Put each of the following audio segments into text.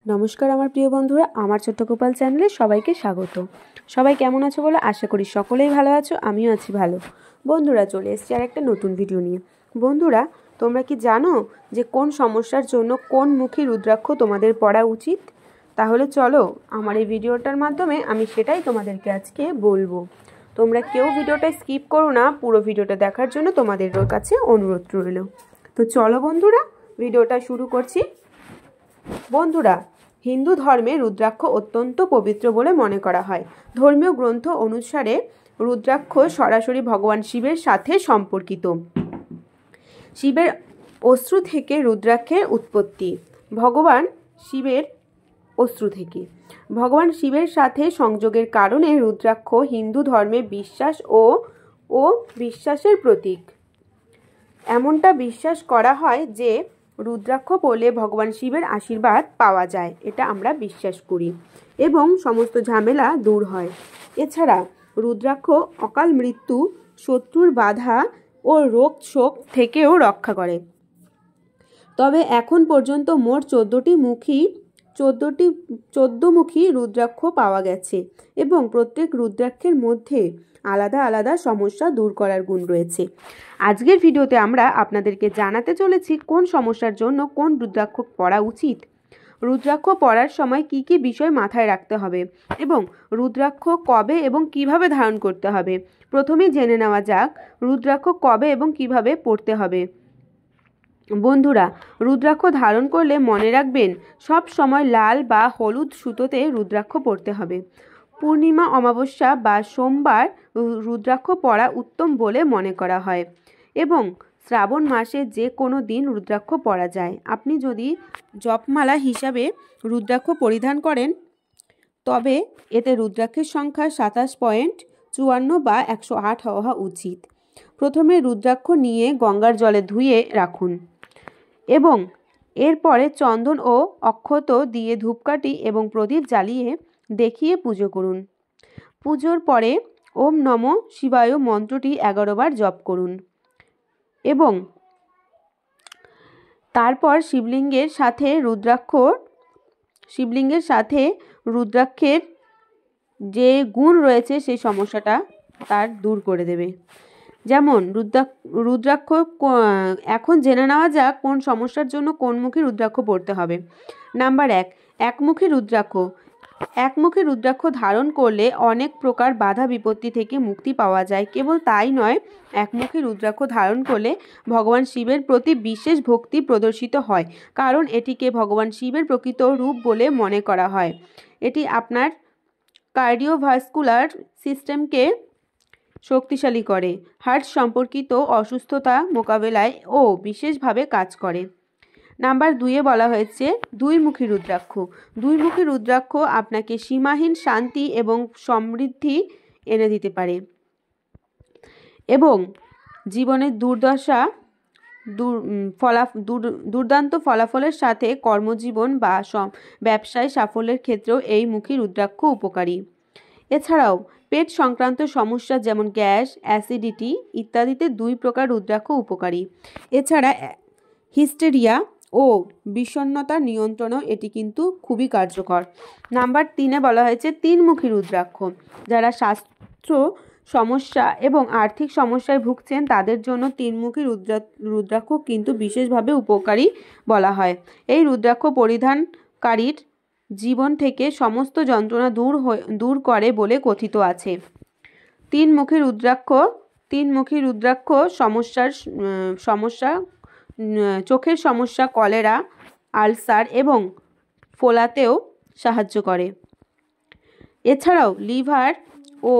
নমস্কার আমার প্রিয় বন্ধুরা, আমার ছোট্ট গোপাল চ্যানেলে সবাইকে স্বাগত। সবাই কেমন আছো বলে আশা করি সকলেই ভালো আছো, আমিও আছি ভালো। বন্ধুরা, চলে এসেছি আর একটা নতুন ভিডিও নিয়ে। বন্ধুরা, তোমরা কি জানো যে কোন সমস্যার জন্য কোন মুখী রুদ্রাক্ষ তোমাদের পড়া উচিত? তাহলে চলো আমার এই ভিডিওটার মাধ্যমে আমি সেটাই তোমাদেরকে আজকে বলবো। তোমরা কেউ ভিডিওটা স্কিপ করো না, পুরো ভিডিওটা দেখার জন্য তোমাদের কাছে অনুরোধ রইল। তো চলো বন্ধুরা, ভিডিওটা শুরু করছি। বন্ধুরা, হিন্দু ধর্মে রুদ্রাক্ষ অত্যন্ত পবিত্র বলে মনে করা হয়। ধর্মীয় গ্রন্থ অনুসারে রুদ্রাক্ষ সরাসরি ভগবান শিবের সাথে সম্পর্কিত। শিবের অশ্রু থেকে রুদ্রাক্ষের উৎপত্তি। ভগবান শিবের অশ্রু থেকে ভগবান শিবের সাথে সংযোগের কারণে রুদ্রাক্ষ হিন্দু ধর্মে বিশ্বাস ও বিশ্বাসের প্রতীক। এমনটা বিশ্বাস করা হয় যে রুদ্রাক্ষ পরলে ভগবান শিবের আশীর্বাদ পাওয়া যায়, এটা আমরা বিশ্বাস করি এবং সমস্ত ঝামেলা দূর হয়। এছাড়া রুদ্রাক্ষ অকাল মৃত্যু, শত্রুর বাধা ও রোগ শোক থেকেও রক্ষা করে। তবে এখন পর্যন্ত মোট 14মুখী রুদ্রাক্ষ পাওয়া গেছে এবং প্রত্যেক রুদ্রাক্ষের মধ্যে আলাদা আলাদা সমস্যা দূর করার গুণ রয়েছে। আজকের ভিডিওতে আমরা আপনাদেরকে জানাতে চলেছি কোন সমস্যার জন্য কোন রুদ্রাক্ষ পরা উচিত, রুদ্রাক্ষ পরার সময় কি কি বিষয় মাথায় রাখতে হবে এবং রুদ্রাক্ষ কবে এবং কিভাবে ধারণ করতে হবে। প্রথমেই জেনে নেওয়া যাক রুদ্রাক্ষ কবে এবং কিভাবে পরতে হবে। বন্ধুরা, রুদ্রাক্ষ ধারণ করলে মনে রাখবেন সব সময় লাল বা হলুদ সুতোতে রুদ্রাক্ষ পরতে হবে। পূর্ণিমা, অমাবস্যা বা সোমবার রুদ্রাক্ষ পরা উত্তম বলে মনে করা হয় এবং শ্রাবণ মাসে যে কোনো দিন রুদ্রাক্ষ পরা যায়। আপনি যদি জপমালা হিসাবে রুদ্রাক্ষ পরিধান করেন তবে এতে রুদ্রাক্ষের সংখ্যা 27.54 বা 108 হওয়া উচিত। প্রথমে রুদ্রাক্ষ নিয়ে গঙ্গার জলে ধুয়ে রাখুন এবং এরপরে চন্দন ও অক্ষত দিয়ে ধূপকাঠি এবং প্রদীপ জ্বালিয়ে দেখিয়ে পুজো করুন। পুজোর পরে ওম নমঃ শিবায় মন্ত্রটি 11 বার জপ করুন এবং তারপর শিবলিঙ্গের সাথে রুদ্রাক্ষের যে গুণ রয়েছে সেই সমস্যাটা তার দূর করে দেবে। যেমন রুদ্রাক্ষ এখন জেনে নেওয়া যাক কোন সমস্যার জন্য কোন মুখী রুদ্রাক্ষ পরতে হবে। নাম্বার 1, একমুখী রুদ্রাক্ষ। একমুখী রুদ্রাক্ষ ধারণ করলে অনেক প্রকার বাধা বিপত্তি থেকে মুক্তি পাওয়া যায়। কেবল তাই নয়, একমুখী রুদ্রাক্ষ ধারণ করলে ভগবান শিবের প্রতি বিশেষ ভক্তি প্রদর্শিত হয়, কারণ এটিকে ভগবান শিবের প্রকৃত রূপ বলে মনে করা হয়। এটি আপনার কার্ডিওভাস্কুলার সিস্টেমকে শক্তিশালী করে, হার্ট সম্পর্কিত অসুস্থতা মোকাবেলায় ও বিশেষভাবে কাজ করে। নাম্বার 2-এ বলা হয়েছে দুইমুখী রুদ্রাক্ষ। দুইমুখী রুদ্রাক্ষ আপনাকে সীমাহীন শান্তি এবং সমৃদ্ধি এনে দিতে পারে এবং জীবনের দুর্দান্ত ফলাফলের সাথে কর্মজীবন বা ব্যবসায় সাফল্যের ক্ষেত্রেও এই মুখী রুদ্রাক্ষ উপকারী। এছাড়াও পেট সংক্রান্ত সমস্যা যেমন গ্যাস, অ্যাসিডিটি ইত্যাদিতে 2 প্রকার রুদ্রাক্ষ উপকারী। এছাড়া হিস্টেরিয়া ও বিষণ্ণতা নিয়ন্ত্রণেও এটি কিন্তু খুবই কার্যকর। নাম্বার 3-এ বলা হয়েছে তিনমুখী রুদ্রাক্ষ। যারা স্বাস্থ্য সমস্যা এবং আর্থিক সমস্যায় ভুগছেন তাদের জন্য তিনমুখী রুদ্রাক্ষ কিন্তু বিশেষভাবে উপকারী বলা হয়। এই রুদ্রাক্ষ পরিধানকারীর জীবন থেকে সমস্ত যন্ত্রণা দূর করে বলে কথিত আছে। তিনমুখী রুদ্রাক্ষ সমস্যা চোখের সমস্যা, কলেরা, আলসার এবং ফোলাতেও সাহায্য করে। এছাড়াও লিভার ও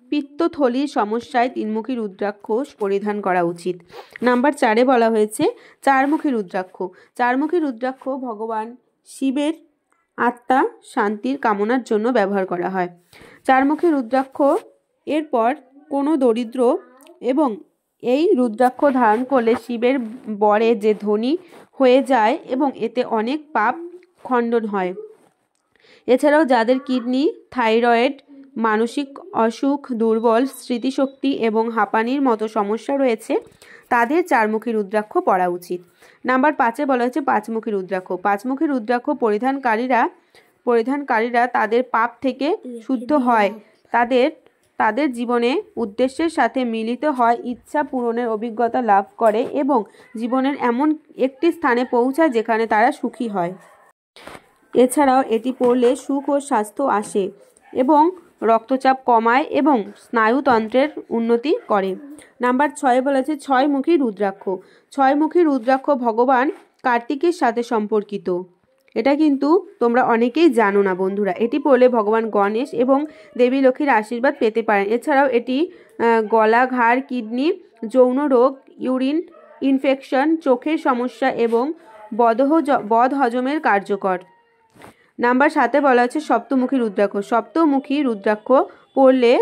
পিত্তথলির সমস্যায় তিনমুখী রুদ্রাক্ষ পরিধান করা উচিত। নাম্বার 4-এ বলা হয়েছে চারমুখী রুদ্রাক্ষ। চারমুখী রুদ্রাক্ষ ভগবান শিবের আত্মা শান্তির কামনার জন্য ব্যবহার করা হয়। চারমুখী রুদ্রাক্ষ এরপর কোনো দরিদ্র এবং এই রুদ্রাক্ষ ধারণ করলে শিবের বরে যে ধনী হয়ে যায় এবং এতে অনেক পাপ খণ্ডন হয়। এছাড়াও যাদের কিডনি, থাইরয়েড, মানসিক অসুখ, দুর্বল স্মৃতিশক্তি এবং হাঁপানির মতো সমস্যা রয়েছে তাদের চারমুখী রুদ্রাক্ষ পরা উচিত। নাম্বার 5-এ বলা হয়েছে পাঁচমুখী রুদ্রাক্ষ। পাঁচমুখী রুদ্রাক্ষ পরিধানকারীরা তাদের পাপ থেকে শুদ্ধ হয়, তাদের জীবনে উদ্দেশ্যের সাথে মিলিত হয়, ইচ্ছা পূরণের অভিজ্ঞতা লাভ করে এবং জীবনের এমন একটি স্থানে পৌঁছায় যেখানে তারা সুখী হয়। এছাড়াও এটি পড়লে সুখ ও স্বাস্থ্য আসে এবং রক্তচাপ কমায় এবং স্নায়ুতন্ত্রের উন্নতি করে। নাম্বার 6-এ বলেছে ছয়মুখী রুদ্রাক্ষ। ছয়মুখী রুদ্রাক্ষ ভগবান কার্তিকের সাথে সম্পর্কিত। এটা কিন্তু তোমরা অনেকেই জানো না বন্ধুরা। এটি পড়লে ভগবান গণেশ এবং দেবী লক্ষ্মীর আশীর্বাদ পেতে পারেন। এছাড়াও এটি গলা, ঘাড়, কিডনি, যৌন রোগ, ইউরিন ইনফেকশন, চোখের সমস্যা এবং বদহজমের কার্যকর। নাম্বার 7-এ বলা হচ্ছে সপ্তমুখী রুদ্রাক্ষ। সপ্তমুখী রুদ্রাক্ষ পড়লে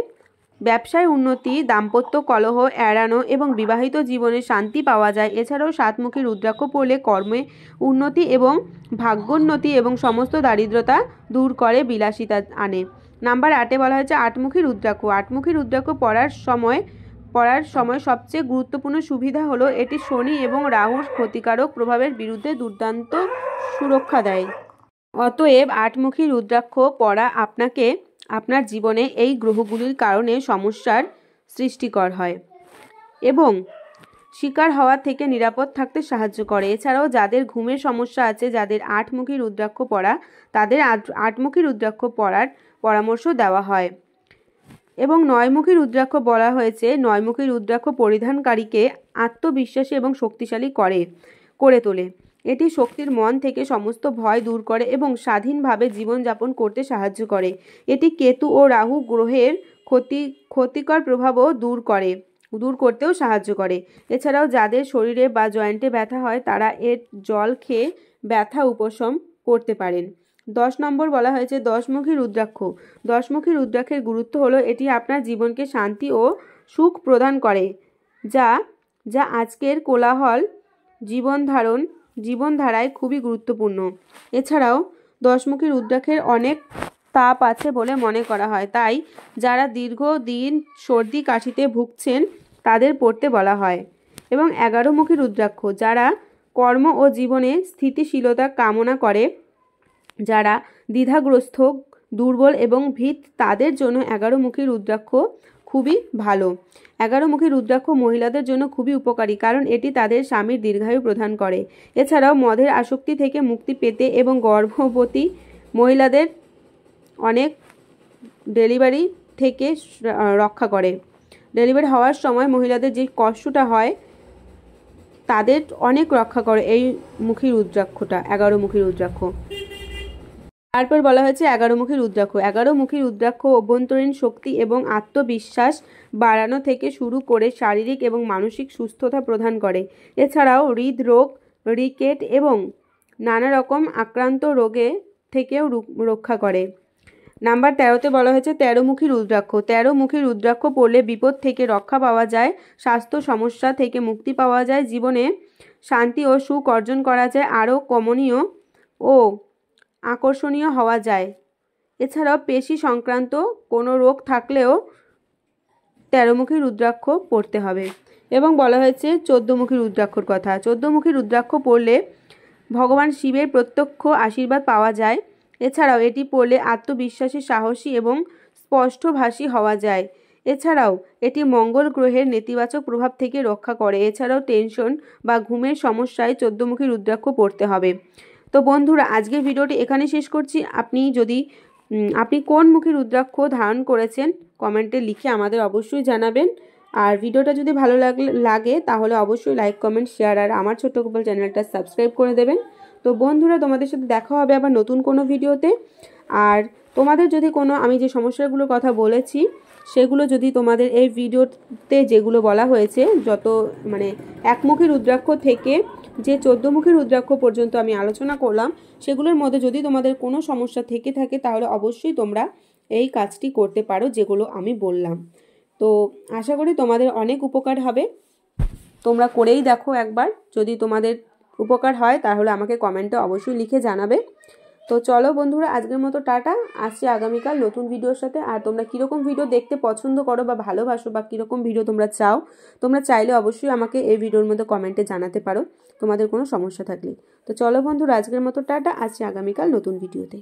ব্যবসায় উন্নতি, দাম্পত্য কলহ এড়ানো এবং বিবাহিত জীবনে শান্তি পাওয়া যায়। এছাড়াও সাতমুখী রুদ্রাক্ষ পড়লে কর্মে উন্নতি এবং ভাগ্যোন্নতি এবং সমস্ত দারিদ্রতা দূর করে, বিলাসিতা আনে। নাম্বার 8-এ বলা হয়েছে আটমুখী রুদ্রাক্ষ। আটমুখী রুদ্রাক্ষ পড়ার সময় সবচেয়ে গুরুত্বপূর্ণ সুবিধা হলো এটি শনি এবং রাহুর ক্ষতিকারক প্রভাবের বিরুদ্ধে দুর্দান্ত সুরক্ষা দেয়। অতএব আটমুখী রুদ্রাক্ষ পড়া আপনার জীবনে এই গ্রহগুলির কারণে সমস্যার সৃষ্টিকর হয় এবং শিকার হওয়া থেকে নিরাপদ থাকতে সাহায্য করে। এছাড়াও যাদের ঘুমের সমস্যা আছে, যাদের আটমুখী রুদ্রাক্ষ পড়া, তাদের আটমুখী রুদ্রাক্ষ পড়ার পরামর্শ দেওয়া হয়। এবং নয়মুখী রুদ্রাক্ষ বলা হয়েছে নয়মুখী রুদ্রাক্ষ পরিধানকারীকে আত্মবিশ্বাসী এবং শক্তিশালী করে তোলে। এটি শক্তির মন থেকে সমস্ত ভয় দূর করে এবং স্বাধীনভাবে জীবনযাপন করতে সাহায্য করে। এটি কেতু ও রাহু গ্রহের ক্ষতিকর প্রভাবও দূর করতেও সাহায্য করে। এছাড়াও যাদের শরীরে বা জয়েন্টে ব্যথা হয় তারা এর জল খেয়ে ব্যথা উপশম করতে পারেন। 10 নম্বর বলা হয়েছে দশমুখী রুদ্রাক্ষ। দশমুখী রুদ্রাক্ষের গুরুত্ব হলো এটি আপনার জীবনকে শান্তি ও সুখ প্রদান করে, যা আজকের কোলাহল জীবনধারায় খুবই গুরুত্বপূর্ণ। এছাড়াও দশমুখী রুদ্রাক্ষের অনেক তাপ আছে বলে মনে করা হয়, তাই যারা দীর্ঘদিন সর্দি কাশিতে ভুগছেন তাদের পড়তে বলা হয়। এবং 11মুখী রুদ্রাক্ষ যারা কর্ম ও জীবনে স্থিতিশীলতা কামনা করে, যারা দ্বিধাগ্রস্ত, দুর্বল এবং ভীত, তাদের জন্য 11মুখী রুদ্রাক্ষ খুবই ভালো। 11মুখী রুদ্রাক্ষ মহিলাদের জন্য খুবই উপকারী কারণ এটি তাদের স্বামীর দীর্ঘায়ু প্রদান করে। এছাড়াও মদের আসক্তি থেকে মুক্তি পেতে এবং গর্ভবতী মহিলাদের অনেক ডেলিভারি থেকে রক্ষা করে। ডেলিভারি হওয়ার সময় মহিলাদের যে কষ্টটা হয় তাদের অনেক রক্ষা করে এই মুখী রুদ্রাক্ষটা, 11মুখী রুদ্রাক্ষ। তারপর বলা হয়েছে 11মুখী রুদ্রাক্ষ। 11মুখী রুদ্রাক্ষ অভ্যন্তরীণ শক্তি এবং আত্মবিশ্বাস বাড়ানো থেকে শুরু করে শারীরিক এবং মানসিক সুস্থতা প্রদান করে। এছাড়াও হৃদরোগ, রিকেট এবং নানা রকম আক্রান্ত রোগে থেকেও রক্ষা করে। নাম্বার 13-তে বলা হয়েছে 13মুখী রুদ্রাক্ষ। 13মুখী রুদ্রাক্ষ পড়লে বিপদ থেকে রক্ষা পাওয়া যায়, স্বাস্থ্য সমস্যা থেকে মুক্তি পাওয়া যায়, জীবনে শান্তি ও সুখ অর্জন করা যায়, আরও কমনীয় ও আকর্ষণীয় হওয়া যায়। এছাড়াও পেশি সংক্রান্ত কোনো রোগ থাকলেও 13মুখী রুদ্রাক্ষ পড়তে হবে। এবং বলা হয়েছে 14মুখী রুদ্রাক্ষর কথা। 14মুখী রুদ্রাক্ষ পড়লে ভগবান শিবের প্রত্যক্ষ আশীর্বাদ পাওয়া যায়। এছাড়াও এটি পড়লে আত্মবিশ্বাসী, সাহসী এবং স্পষ্টভাষী হওয়া যায়। এছাড়াও এটি মঙ্গল গ্রহের নেতিবাচক প্রভাব থেকে রক্ষা করে। এছাড়াও টেনশন বা ঘুমের সমস্যায় 14মুখী রুদ্রাক্ষ পড়তে হবে। তো বন্ধুরা, আজকের ভিডিওটি এখানে শেষ করছি। আপনি কোন মুখী রুদ্রাক্ষ ধারণ করেছেন কমেন্টে লিখে আমাদের অবশ্যই জানাবেন। আর ভিডিওটা যদি ভালো লাগে তাহলে অবশ্যই লাইক, কমেন্ট, শেয়ার আর আমার ছোট্ট গোপাল চ্যানেলটা সাবস্ক্রাইব করে দেবেন। তো বন্ধুরা, তোমাদের সাথে দেখা হবে আবার নতুন কোনো ভিডিওতে। আর তোমাদের যদি কোনো আমি যে সমস্যাগুলোর কথা বলেছি সেগুলো যদি তোমাদের এই ভিডিওতে যেগুলো বলা হয়েছে, যত একমুখী রুদ্রাক্ষ থেকে যে 14মুখী রুদ্রাক্ষ পর্যন্ত আমি আলোচনা করলাম, সেগুলোর মধ্যে যদি তোমাদের কোনো সমস্যা থেকে থাকে তাহলে অবশ্যই তোমরা এই কাজটি করতে পারো যেগুলো আমি বললাম। তো আশা করি তোমাদের অনেক উপকার হবে। তোমরা করেই দেখো একবার, যদি তোমাদের উপকার হয় তাহলে আমাকে কমেন্টে অবশ্যই লিখে জানাবে। তো চলো বন্ধুরা, আজকের মতো টাটা। আসছি আগামীকাল নতুন ভিডিওর সাথে। আর তোমরা কীরকম ভিডিও দেখতে পছন্দ করো বা ভালোবাসো, বা কীরকম ভিডিও তোমরা চাও, তোমরা চাইলে অবশ্যই আমাকে এই ভিডিওর মধ্যে কমেন্টে জানাতে পারো তোমাদের কোনো সমস্যা থাকলে। তো চলো বন্ধুরা, আজকের মতো টাটা। আসছি আগামীকাল নতুন ভিডিওতে।